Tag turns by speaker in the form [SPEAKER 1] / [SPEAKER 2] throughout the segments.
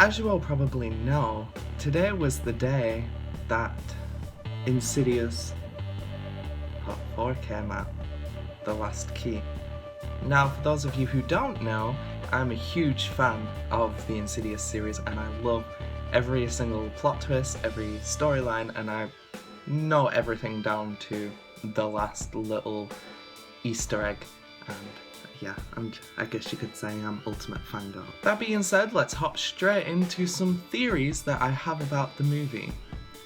[SPEAKER 1] As you all probably know, today was the day that Insidious Part 4 came out, The Last Key. Now, for those of you who don't know, I'm a huge fan of the Insidious series and I love every single plot twist, every storyline, and I know everything down to the last little Easter egg. And yeah, I guess you could say I'm ultimate fangirl. That being said, let's hop straight into some theories that I have about the movie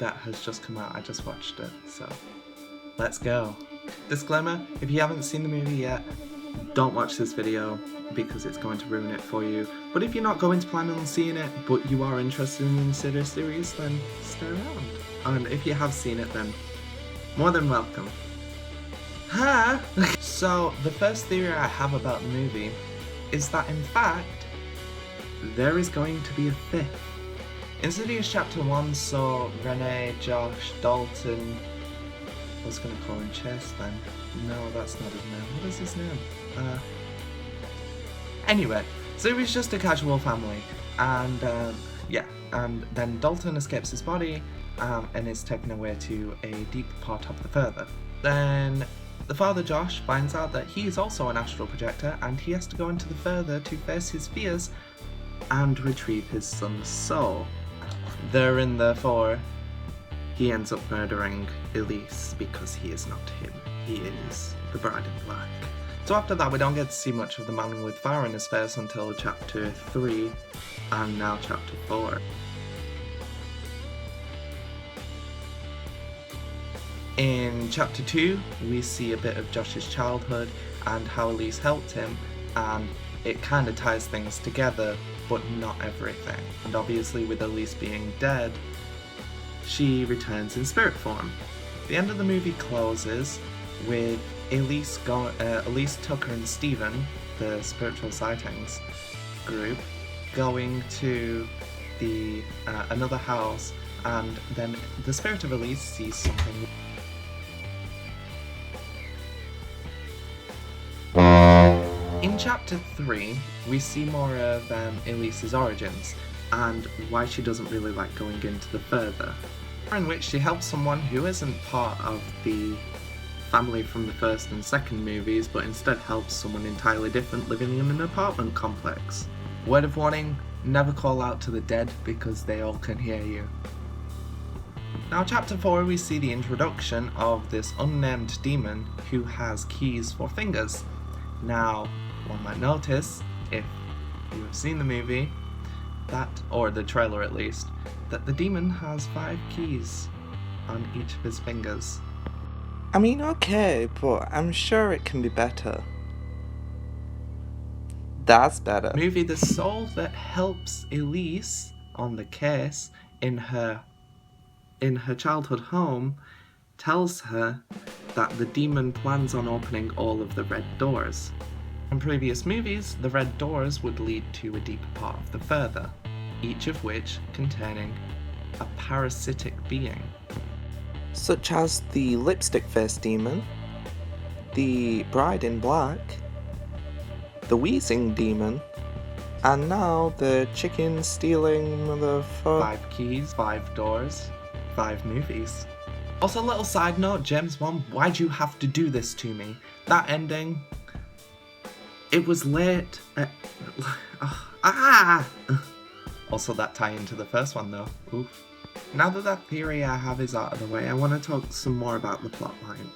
[SPEAKER 1] that has just come out. I just watched it, so let's go. Disclaimer, if you haven't seen the movie yet, don't watch this video because it's going to ruin it for you. But if you're not going to plan on seeing it, but you are interested in the Insidious series, then stay around. And if you have seen it, then more than welcome. So, the first theory I have about the movie is that in fact, there is going to be a fifth. Insidious Chapter 1 saw Renee, Josh, Dalton, I was going to call him Chase then. No, that's not his name. What is his name? Anyway, so it was just a casual family, and and then Dalton escapes his body and is taken away to a deep part of the further. Then the father Josh finds out that he is also an astral projector and he has to go into the further to face his fears and retrieve his son's soul. Therein, therefore, he ends up murdering Elise because he is not him. He is the bride in black. So after that, we don't get to see much of the man with fire in his face until chapter 3 and now chapter 4. In chapter 2, we see a bit of Josh's childhood and how Elise helped him, and it kind of ties things together, but not everything. And obviously with Elise being dead, she returns in spirit form. The end of the movie closes with Elise, Tucker and Steven, the spiritual sightings group, going to the another house, and then the spirit of Elise sees something. In chapter 3, we see more of Elise's origins and why she doesn't really like going into the further, in which she helps someone who isn't part of the family from the first and second movies, but instead helps someone entirely different living in an apartment complex. Word of warning, never call out to the dead because they all can hear you. Now chapter 4, we see the introduction of this unnamed demon who has keys for fingers. Now, one might notice, if you have seen the movie, that, or the trailer at least, that the demon has 5 keys on each of his fingers.
[SPEAKER 2] I mean, okay, but I'm sure it can be better. That's better.
[SPEAKER 1] Movie, the soul that helps Elise on the case in her childhood home tells her that the demon plans on opening all of the red doors. In previous movies, the red doors would lead to a deeper part of the further, each of which containing a parasitic being.
[SPEAKER 2] Such as the lipstick face demon, the bride in black, the wheezing demon, and now the chicken stealing motherfucker.
[SPEAKER 1] 5 keys, 5 doors, 5 movies. Also, little side note, James 1, why'd you have to do this to me? That ending, it was late. Also, that tie into the first one though. Oof. Now that theory I have is out of the way, I want to talk some more about the plotline.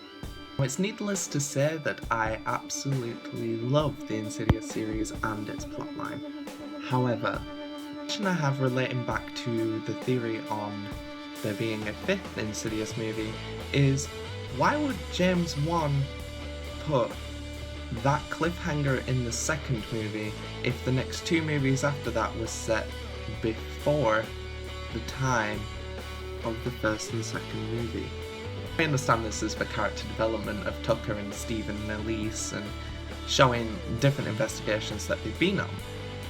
[SPEAKER 1] It's needless to say that I absolutely love the Insidious series and its plotline. However, the question I have relating back to the theory on there being a 5th Insidious movie is, why would James 1 put that cliffhanger in the second movie if the next 2 movies after that was set before the time of the first and second movie? I understand this is for character development of Tucker and Steven and Elise and showing different investigations that they've been on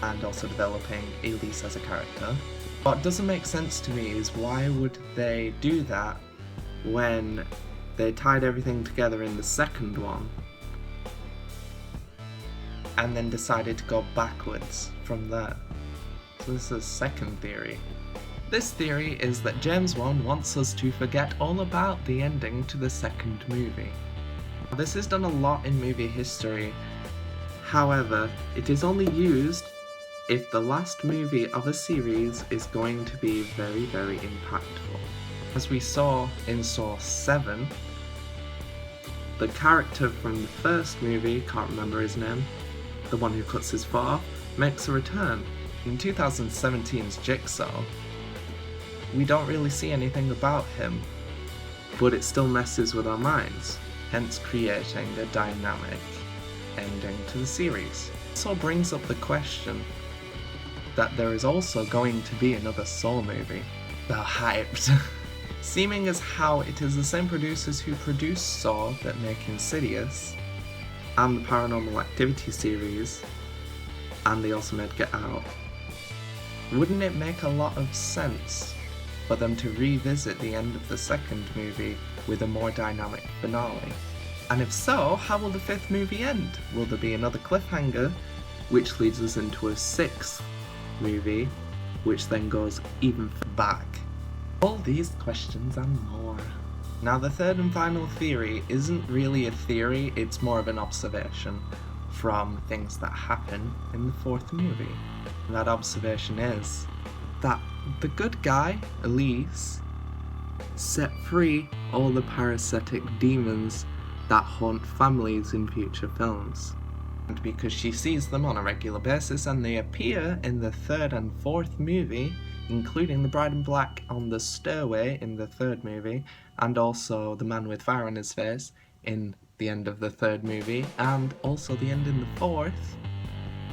[SPEAKER 1] and also developing Elise as a character. What doesn't make sense to me is why would they do that when they tied everything together in the second one and then decided to go backwards from there. So this is second theory. This theory is that James Wan wants us to forget all about the ending to the second movie. This is done a lot in movie history. However, it is only used if the last movie of a series is going to be very, very impactful. As we saw in Saw 7, the character from the first movie, can't remember his name, the one who cuts his foot off, makes a return. In 2017's Jigsaw, we don't really see anything about him, but it still messes with our minds, hence creating a dynamic ending to the series. This all brings up the question that there is also going to be another Saw movie. They're hyped. Seeming as how it is the same producers who produced Saw that make Insidious, and the Paranormal Activity series, and they also made Get Out. Wouldn't it make a lot of sense for them to revisit the end of the second movie with a more dynamic finale? And if so, how will the fifth movie end? Will there be another cliffhanger, which leads us into a sixth movie, which then goes even back? All these questions and more. Now the third and final theory isn't really a theory, it's more of an observation from things that happen in the fourth movie. And that observation is that the good guy, Elise, set free all the parasitic demons that haunt families in future films. And because she sees them on a regular basis and they appear in the third and fourth movie, including the bride in black on the stairway in the third movie, and also the man with fire on his face in the end of the third movie, and also the end in the fourth,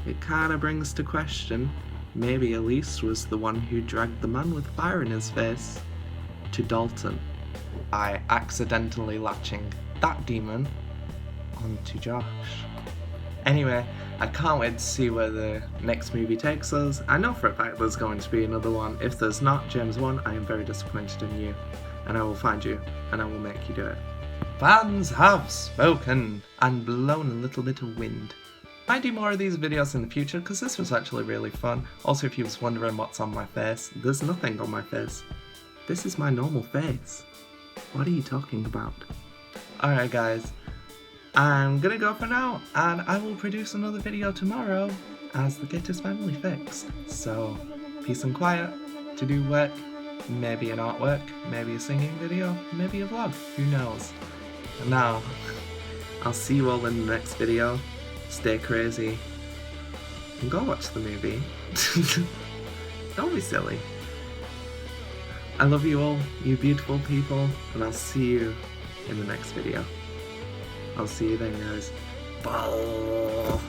[SPEAKER 1] it kinda brings to question, maybe Elise was the one who dragged the man with fire in his face to Dalton by accidentally latching that demon onto Josh. Anyway, I can't wait to see where the next movie takes us. I know for a fact there's going to be another one. If there's not, James Wan, I am very disappointed in you. And I will find you, and I will make you do it. Fans have spoken and blown a little bit of wind. I might do more of these videos in the future because this was actually really fun. Also, if you was wondering what's on my face, there's nothing on my face. This is my normal face. What are you talking about? Alright guys, I'm gonna go for now, and I will produce another video tomorrow as the kit is finally fixed. So, peace and quiet to do work, maybe an artwork, maybe a singing video, maybe a vlog, who knows. And now, I'll see you all in the next video. Stay crazy, and go watch the movie. Don't be silly. I love you all, you beautiful people, and I'll see you in the next video. I'll see you then, guys. Bye.